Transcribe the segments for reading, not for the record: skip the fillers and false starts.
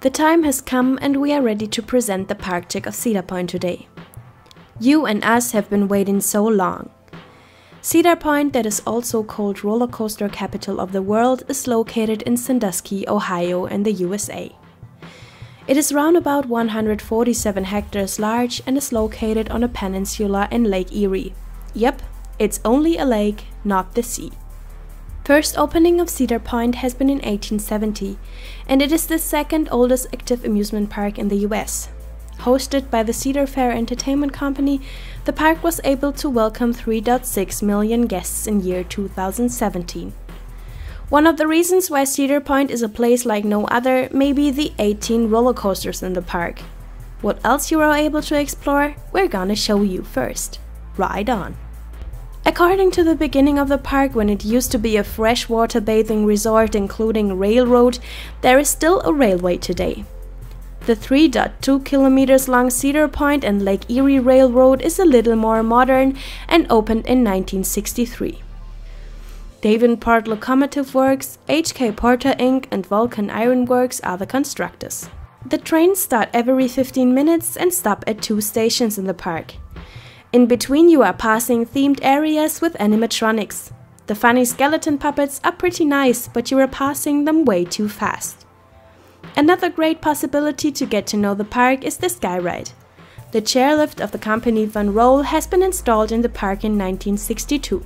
The time has come and we are ready to present the park check of Cedar Point today. You and us have been waiting so long. Cedar Point, that is also called roller coaster capital of the world, is located in Sandusky, Ohio in the USA. It is round about 147 hectares large and is located on a peninsula in Lake Erie. Yep, it's only a lake, not the sea. First opening of Cedar Point has been in 1870, and it is the second oldest active amusement park in the US. Hosted by the Cedar Fair Entertainment Company, the park was able to welcome 3.6 million guests in year 2017. One of the reasons why Cedar Point is a place like no other may be the 18 roller coasters in the park. What else you are able to explore, we're gonna show you first. Ride on! According to the beginning of the park, when it used to be a freshwater bathing resort including a railroad, there is still a railway today. The 3.2 kilometers long Cedar Point and Lake Erie Railroad is a little more modern and opened in 1963. Davenport Locomotive Works, H.K. Porter Inc. and Vulcan Iron Works are the constructors. The trains start every 15 minutes and stop at 2 stations in the park. In between you are passing themed areas with animatronics. The funny skeleton puppets are pretty nice, but you are passing them way too fast. Another great possibility to get to know the park is the Sky Ride. The chairlift of the company Van Roll has been installed in the park in 1962.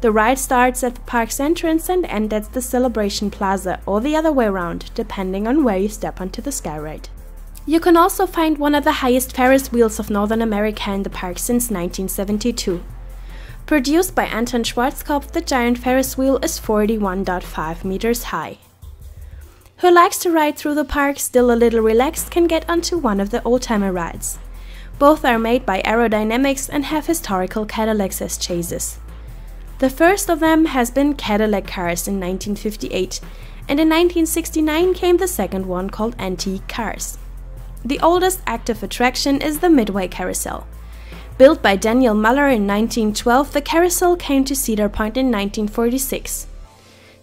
The ride starts at the park's entrance and ends at the Celebration Plaza, or the other way around, depending on where you step onto the Sky Ride. You can also find one of the highest Ferris wheels of Northern America in the park since 1972. Produced by Anton Schwarzkopf, the giant Ferris wheel is 41.5 meters high. Who likes to ride through the park, still a little relaxed, can get onto one of the oldtimer rides. Both are made by Aerodynamics and have historical Cadillacs as chases. The first of them has been Cadillac Cars in 1958, and in 1969 came the second one called Antique Cars. The oldest active attraction is the Midway Carousel. Built by Daniel Muller in 1912, the carousel came to Cedar Point in 1946.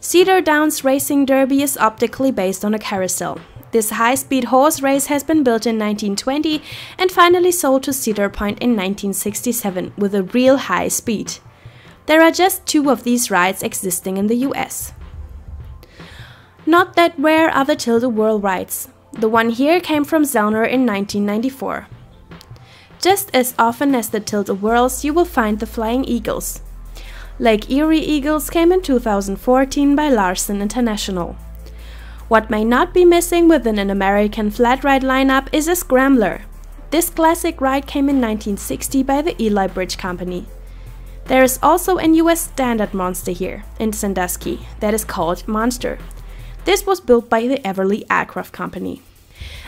Cedar Downs Racing Derby is optically based on a carousel. This high-speed horse race has been built in 1920 and finally sold to Cedar Point in 1967 with a real high speed. There are just 2 of these rides existing in the US. Not that rare are the Tilt-A-Whirl rides. The one here came from Zellner in 1994. Just as often as the Tilt-A-Whirls, you will find the Flying Eagles. Lake Erie Eagles came in 2014 by Larson International. What may not be missing within an American flat ride lineup is a Scrambler. This classic ride came in 1960 by the Eli Bridge Company. There is also a US standard monster here, in Sandusky, that is called Monster. This was built by the Everly Aircraft Company.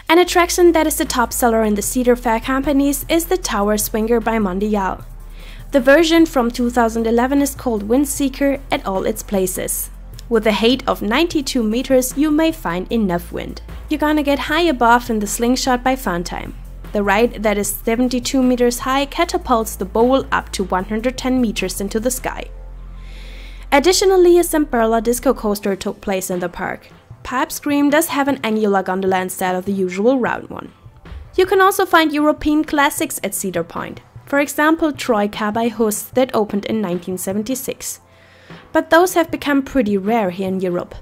An attraction that is the top seller in the Cedar Fair companies is the Tower Swinger by Mondial. The version from 2011 is called Windseeker at all its places. With a height of 92 meters, you may find enough wind. You're gonna get high above in the Slingshot by Funtime. The ride that is 72 meters high catapults the bowl up to 110 meters into the sky. Additionally, a Zamperla disco coaster took place in the park. Pipe Scream does have an angular gondola instead of the usual round one. You can also find European classics at Cedar Point. For example, Troika by Huss that opened in 1976. But those have become pretty rare here in Europe.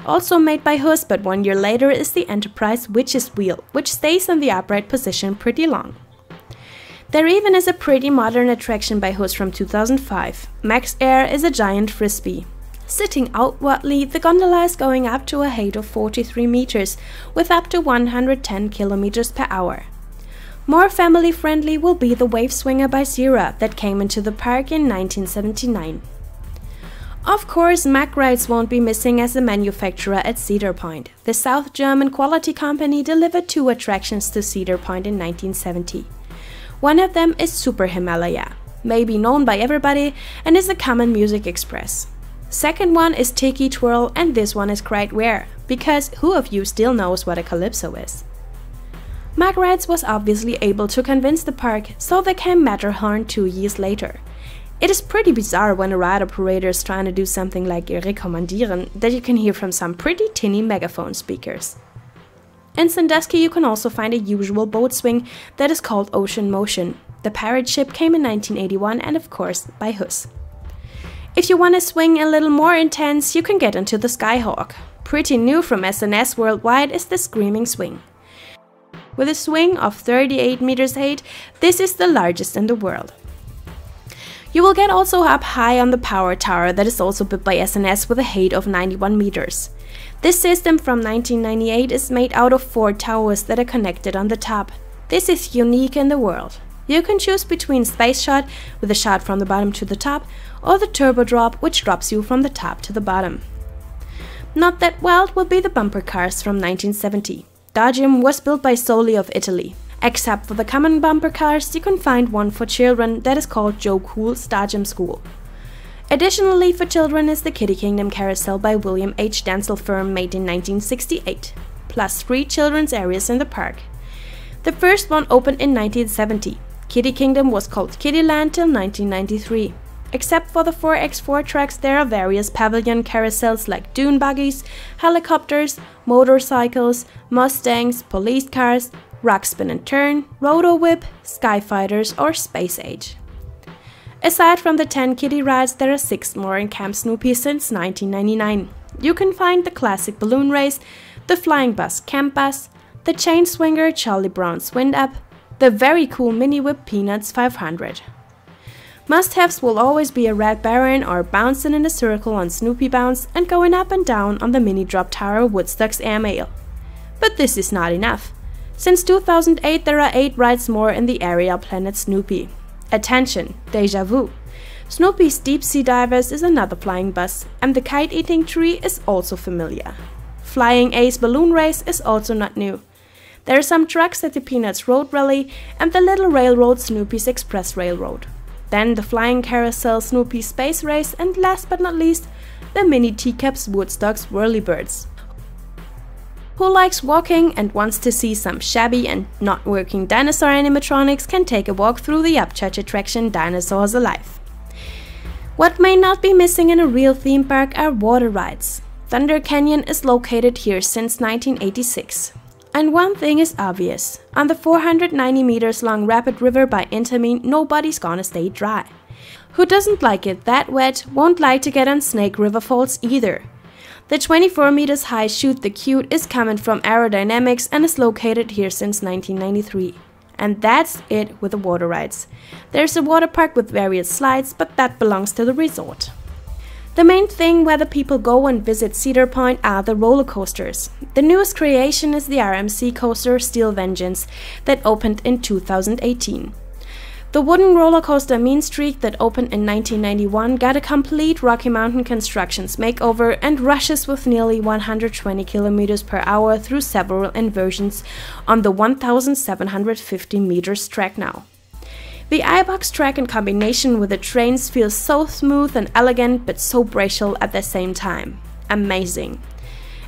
Also made by Huss, but 1 year later, is the Enterprise Witch's Wheel, which stays in the upright position pretty long. There even is a pretty modern attraction by Huss from 2005. Max Air is a giant frisbee. Sitting outwardly, the gondola is going up to a height of 43 meters with up to 110 kilometers per hour. More family-friendly will be the Wave Swinger by Zira that came into the park in 1979. Of course, Mack rides won't be missing as a manufacturer at Cedar Point. The South German quality company delivered 2 attractions to Cedar Point in 1970. One of them is Super Himalaya, maybe known by everybody, and is a common music express. Second one is Tiki Twirl, and this one is quite rare, because who of you still knows what a calypso is? Mack Rides was obviously able to convince the park, so they came Matterhorn 2 years later. It is pretty bizarre when a ride operator is trying to do something like rekommandieren that you can hear from some pretty tinny megaphone speakers. In Sandusky you can also find a usual boat swing that is called Ocean Motion. The pirate ship came in 1981 and of course by Huss. If you want to swing a little more intense, you can get into the Skyhawk. Pretty new from SNS worldwide is the Screaming Swing. With a swing of 38 meters height, this is the largest in the world. You will get also up high on the power tower that is also built by SNS with a height of 91 meters. This system from 1998 is made out of 4 towers that are connected on the top. This is unique in the world. You can choose between space shot with a shot from the bottom to the top or the turbo drop, which drops you from the top to the bottom. Not that wild will be the bumper cars from 1970. Dodgem was built by Soli of Italy. Except for the common bumper cars, you can find one for children that is called Joe Cool's Dodgem School. Additionally for children is the Kiddie Kingdom carousel by William H. Denzel firm made in 1968, plus 3 children's areas in the park. The first one opened in 1970. Kiddie Kingdom was called Kiddieland till 1993. Except for the 4x4 tracks, there are various pavilion carousels like dune buggies, helicopters, motorcycles, Mustangs, police cars, rock spin and turn, roto whip, skyfighters or space age. Aside from the 10 kiddie rides, there are 6 more in Camp Snoopy since 1999. You can find the classic balloon race, the flying bus Camp Bus, the chain swinger Charlie Brown's Wind Up, the very cool mini whip Peanuts 500. Must-haves will always be a Red Baron or bouncing in a circle on Snoopy Bounce and going up and down on the mini drop tower Woodstock's Airmail. But this is not enough. Since 2008 there are 8 rides more in the area Planet Snoopy. Attention, Deja Vu. Snoopy's Deep Sea Divers is another flying bus, and the Kite Eating Tree is also familiar. Flying Ace Balloon Race is also not new. There are some trucks at the Peanuts Road Rally and the Little Railroad Snoopy's Express Railroad. Then the Flying Carousel Snoopy Space Race, and last but not least, the Mini Teacups Woodstock's Whirlybirds. Who likes walking and wants to see some shabby and not working dinosaur animatronics can take a walk through the Upchurch attraction Dinosaurs Alive. What may not be missing in a real theme park are water rides. Thunder Canyon is located here since 1986. And one thing is obvious, on the 490 meters long Rapid River by Intamin, nobody's gonna stay dry. Who doesn't like it that wet won't like to get on Snake River Falls either. The 24 meters high Shoot the Cute is coming from Aerodynamics and is located here since 1993. And that's it with the water rides. There's a water park with various slides, but that belongs to the resort. The main thing where the people go and visit Cedar Point are the roller coasters. The newest creation is the RMC coaster Steel Vengeance that opened in 2018. The wooden roller coaster Mean Streak that opened in 1991 got a complete Rocky Mountain Constructions makeover and rushes with nearly 120 km per hour through several inversions on the 1,750 meters track now. The iBox track in combination with the trains feels so smooth and elegant but so bracial at the same time. Amazing.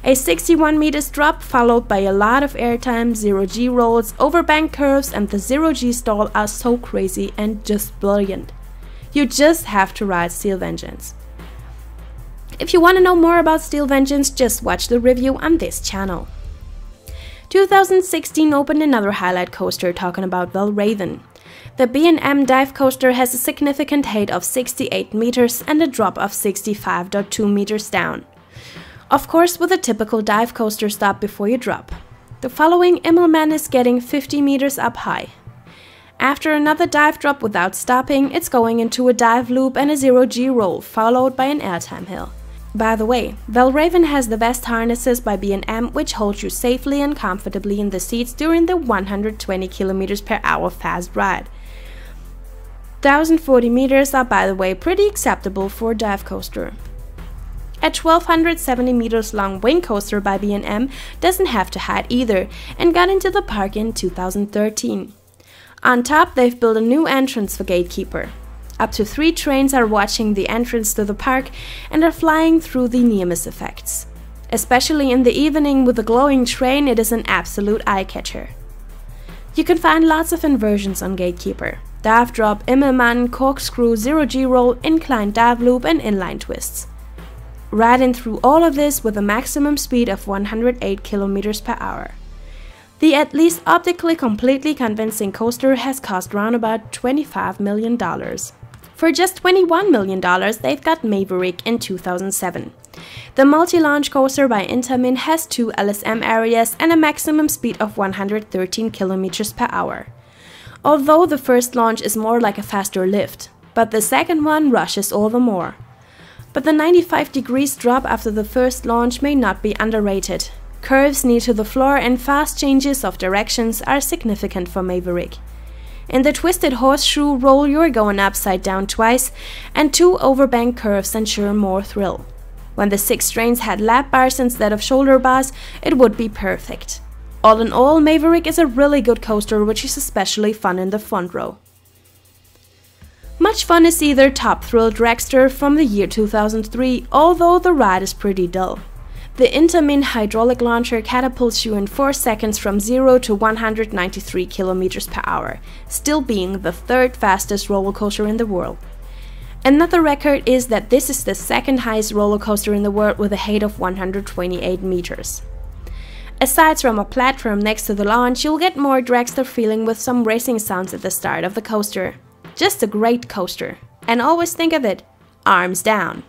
A 61 meters drop followed by a lot of airtime, 0G rolls, overbank curves and the 0G stall are so crazy and just brilliant. You just have to ride Steel Vengeance. If you want to know more about Steel Vengeance, just watch the review on this channel. 2016 opened another highlight coaster talking about Valravn. The B&M dive coaster has a significant height of 68 meters and a drop of 65.2 meters down. Of course, with a typical dive coaster stop before you drop. The following Immelmann is getting 50 meters up high. After another dive drop without stopping, it's going into a dive loop and a 0G roll, followed by an airtime hill. By the way, Valravn has the best harnesses by B&M, which hold you safely and comfortably in the seats during the 120 km per hour fast ride. 1,040 meters are, by the way, pretty acceptable for a dive coaster. A 1,270 meters long wing coaster by B&M doesn't have to hide either and got into the park in 2013. On top, they've built a new entrance for Gatekeeper. Up to 3 trains are watching the entrance to the park and are flying through the near-miss effects. Especially in the evening with the glowing train, it is an absolute eye-catcher. You can find lots of inversions on Gatekeeper. Dive drop, Immelmann, corkscrew, 0G roll, incline dive loop and inline twists. Riding through all of this with a maximum speed of 108 km per hour. The at least optically completely convincing coaster has cost around about $25 million. For just $21 million, they've got Maverick in 2007. The multi-launch coaster by Intamin has 2 LSM areas and a maximum speed of 113 km per hour. Although the first launch is more like a faster lift, but the second one rushes all the more. But the 95 degrees drop after the first launch may not be underrated. Curves near to the floor and fast changes of directions are significant for Maverick. In the twisted horseshoe roll, you're going upside down twice, and 2 overbank curves ensure more thrill. When the 6 trains had lap bars instead of shoulder bars, it would be perfect. All in all, Maverick is a really good coaster, which is especially fun in the front row. Much fun is Cedar Top Thrill Dragster from the year 2003, although the ride is pretty dull. The Intamin hydraulic launcher catapults you in 4 seconds from 0 to 193 km per hour, still being the 3rd fastest roller coaster in the world. Another record is that this is the 2nd highest roller coaster in the world with a height of 128 meters. Aside from a platform next to the launch, you'll get more dragster feeling with some racing sounds at the start of the coaster. Just a great coaster. And always think of it, arms down.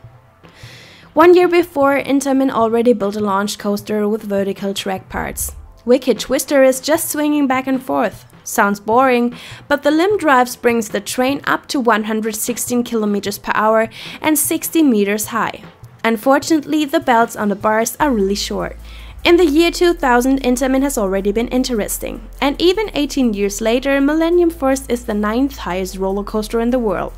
1 year before, Intamin already built a launch coaster with vertical track parts. Wicked Twister is just swinging back and forth. Sounds boring, but the limb drives brings the train up to 116 km per hour and 60 meters high. Unfortunately, the belts on the bars are really short. In the year 2000, Intamin has already been interesting, and even 18 years later, Millennium Force is the 9th highest roller coaster in the world.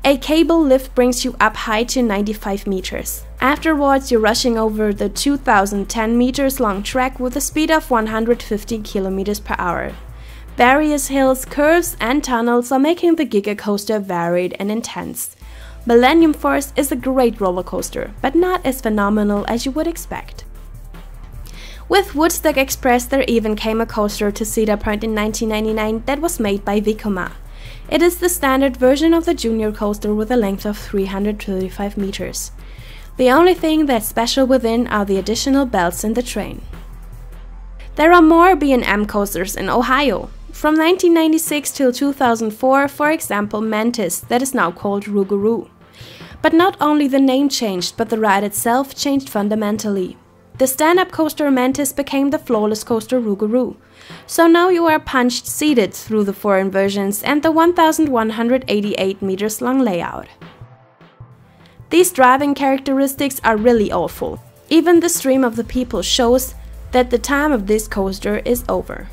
A cable lift brings you up high to 95 meters. Afterwards, you're rushing over the 2,010 meters long track with a speed of 150 km per hour. Various hills, curves, and tunnels are making the Giga Coaster varied and intense. Millennium Force is a great roller coaster, but not as phenomenal as you would expect. With Woodstock Express, there even came a coaster to Cedar Point in 1999 that was made by Vekoma. It is the standard version of the junior coaster with a length of 335 meters. The only thing that's special within are the additional belts in the train. There are more B&M coasters in Ohio. From 1996 till 2004, for example, Mantis, that is now called Rougarou. But not only the name changed, but the ride itself changed fundamentally. The stand-up coaster Mantis became the floorless coaster Rougarou. So now you are punched seated through the 4 inversions and the 1,188 meters long layout. These driving characteristics are really awful. Even the stream of the people shows that the time of this coaster is over.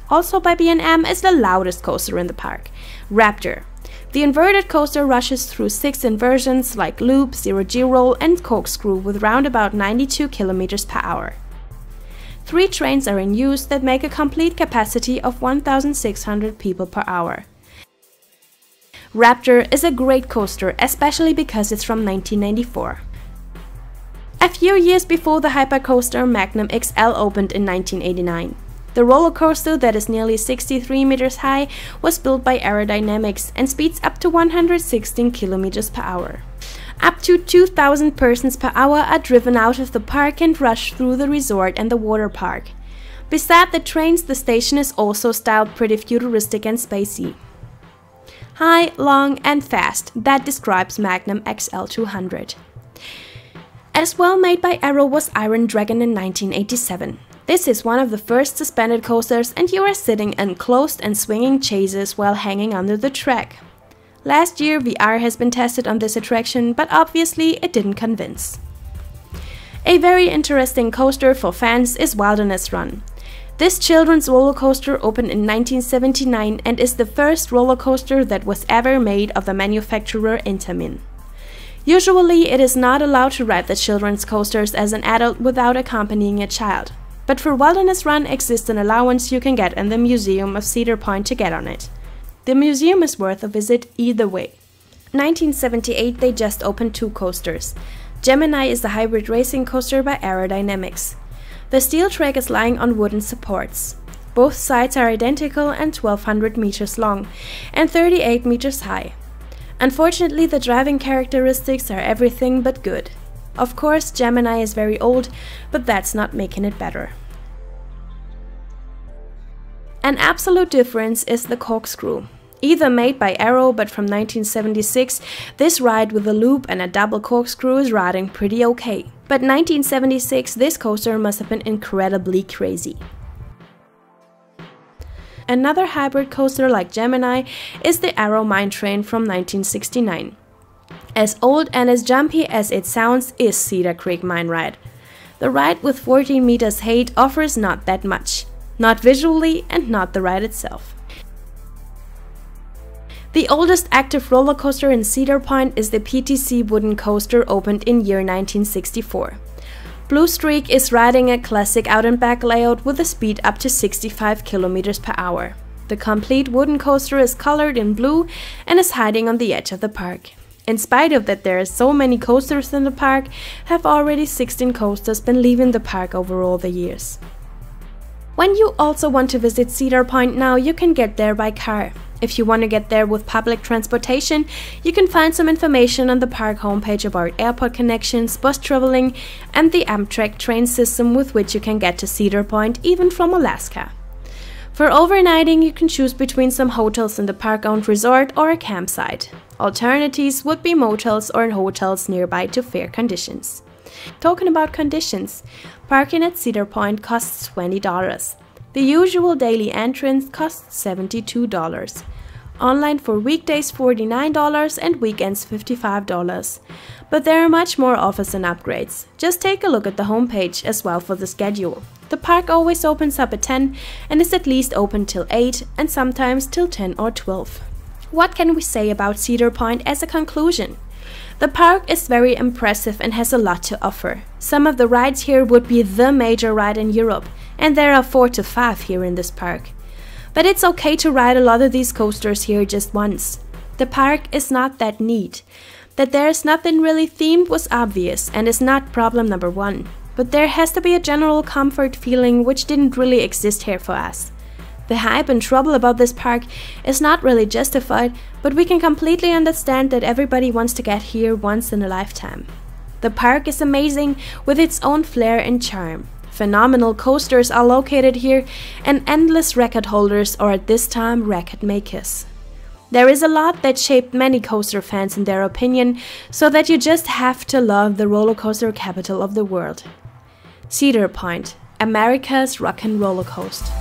Also by B&M is the loudest coaster in the park, Raptor. The inverted coaster rushes through 6 inversions like loop, zero-G roll, and corkscrew with round about 92 km per hour. 3 trains are in use that make a complete capacity of 1,600 people per hour. Raptor is a great coaster, especially because it's from 1994. A few years before the hypercoaster Magnum XL opened in 1989. The roller coaster, that is nearly 63 meters high, was built by Aerodynamics and speeds up to 116 km per hour. Up to 2,000 persons per hour are driven out of the park and rush through the resort and the water park. Beside the trains, the station is also styled pretty futuristic and spacey. High, long, and fast, that describes Magnum XL 200. As well made by Aero was Iron Dragon in 1987. This is one of the first suspended coasters, and you are sitting in closed and swinging chases while hanging under the track. Last year, VR has been tested on this attraction, but obviously it didn't convince. A very interesting coaster for fans is Wilderness Run. This children's roller coaster opened in 1979 and is the first roller coaster that was ever made of the manufacturer Intamin. Usually, it is not allowed to ride the children's coasters as an adult without accompanying a child. But for Wilderness Run exists an allowance you can get in the Museum of Cedar Point to get on it. The museum is worth a visit either way. 1978 they just opened 2 coasters. Gemini is the hybrid racing coaster by Aerodynamics. The steel track is lying on wooden supports. Both sides are identical and 1,200 meters long and 38 meters high. Unfortunately, the driving characteristics are everything but good. Of course, Gemini is very old, but that's not making it better. An absolute difference is the corkscrew. Either made by Arrow but from 1976, this ride with a loop and a double corkscrew is riding pretty okay. But 1976, this coaster must have been incredibly crazy. Another hybrid coaster like Gemini is the Arrow Mine Train from 1969. As old and as jumpy as it sounds is Cedar Creek Mine Ride. The ride with 14 meters height offers not that much. Not visually and not the ride itself. The oldest active roller coaster in Cedar Point is the PTC wooden coaster, opened in year 1964. Blue Streak is riding a classic out and back layout with a speed up to 65 km per hour. The complete wooden coaster is colored in blue and is hiding on the edge of the park. In spite of that there are so many coasters in the park, have already 16 coasters been leaving the park over all the years. When you also want to visit Cedar Point now, you can get there by car. If you want to get there with public transportation, you can find some information on the park homepage about airport connections, bus traveling, and the Amtrak train system with which you can get to Cedar Point even from Alaska. For overnighting, you can choose between some hotels in the park-owned resort or a campsite. Alternatives would be motels or hotels nearby to fair conditions. Talking about conditions, parking at Cedar Point costs $20. The usual daily entrance costs $72. Online for weekdays $49 and weekends $55. But there are much more offers and upgrades. Just take a look at the homepage as well for the schedule. The park always opens up at 10 and is at least open till 8 and sometimes till 10 or 12. What can we say about Cedar Point as a conclusion? The park is very impressive and has a lot to offer. Some of the rides here would be the major ride in Europe, and there are 4 to 5 here in this park. But it's okay to ride a lot of these coasters here just once. The park is not that neat. That there's nothing really themed was obvious and is not problem number one. But there has to be a general comfort feeling which didn't really exist here for us. The hype and trouble about this park is not really justified, but we can completely understand that everybody wants to get here once in a lifetime. The park is amazing with its own flair and charm. Phenomenal coasters are located here and endless record holders, or at this time record makers. There is a lot that shaped many coaster fans in their opinion, so that you just have to love the roller coaster capital of the world. Cedar Point, America's rock and roller coaster.